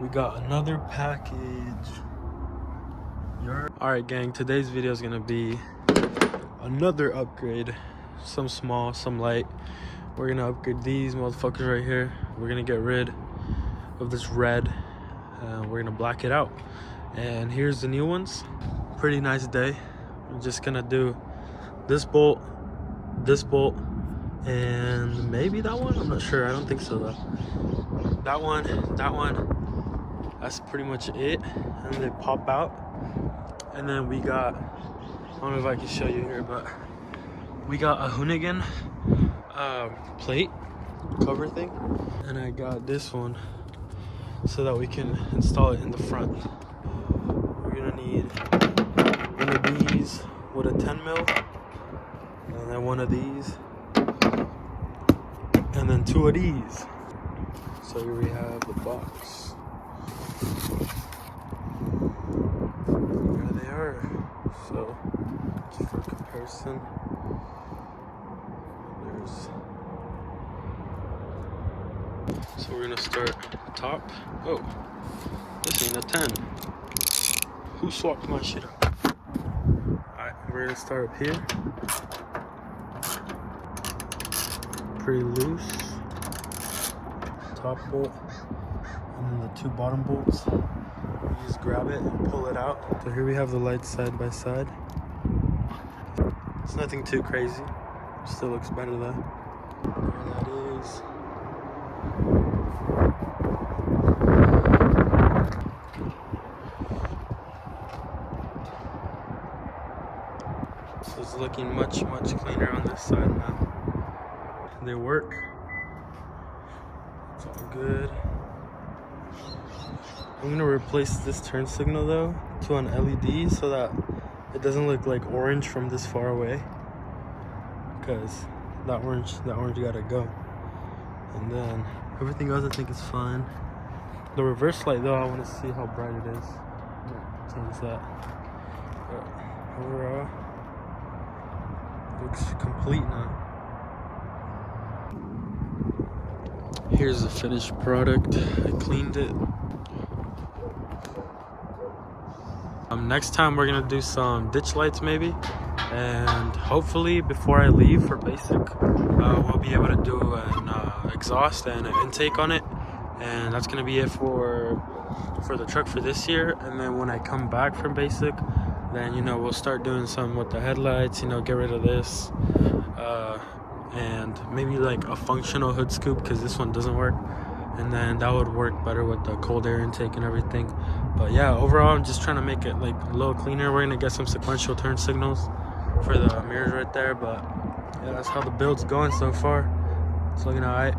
We got another package. Alright gang, today's video is gonna be another upgrade. Some small, some light. We're gonna upgrade these motherfuckers right here. We're gonna get rid of this red. We're gonna black it out. And here's the new ones. Pretty nice day. I'm just gonna do this bolt, and maybe that one. I'm not sure. I don't think so though. That one. That's pretty much it. And they pop out. And then we got, I don't know if I can show you here, but we got a Hoonigan plate cover thing. And I got this one so that we can install it in the front. We're gonna need one of these with a 10 mil, and then one of these, and then two of these. So here we have the box. There they are. So just for comparison, so we're gonna start top. Oh, this ain't a 10. Who swapped my shit up? Alright, we're gonna start up here. Pretty loose. Top bolt, and then the two bottom bolts. You just grab it and pull it out. So here we have the lights side by side. It's nothing too crazy. Still looks better though. There that is. So it's looking much cleaner on this side now. They work. It's all good. I'm gonna replace this turn signal though to an LED so that it doesn't look like orange from this far away, because that orange gotta go. And then everything else I think is fine. The reverse light though, I want to see how bright it is. Change that. But overall, looks complete now. Here's the finished product. I cleaned it. Next time we're gonna do some ditch lights maybe, and hopefully before I leave for basic, we'll be able to do an exhaust and an intake on it, and that's gonna be it for the truck for this year. And then when I come back from basic, then we'll start doing some with the headlights, get rid of this, and maybe like a functional hood scoop, because this one doesn't work, and then that would work better with the cold air intake and everything. But yeah, overall I'm just trying to make it like a little cleaner. We're gonna get some sequential turn signals for the mirrors right there. But yeah, that's how the build's going so far. It's looking alright.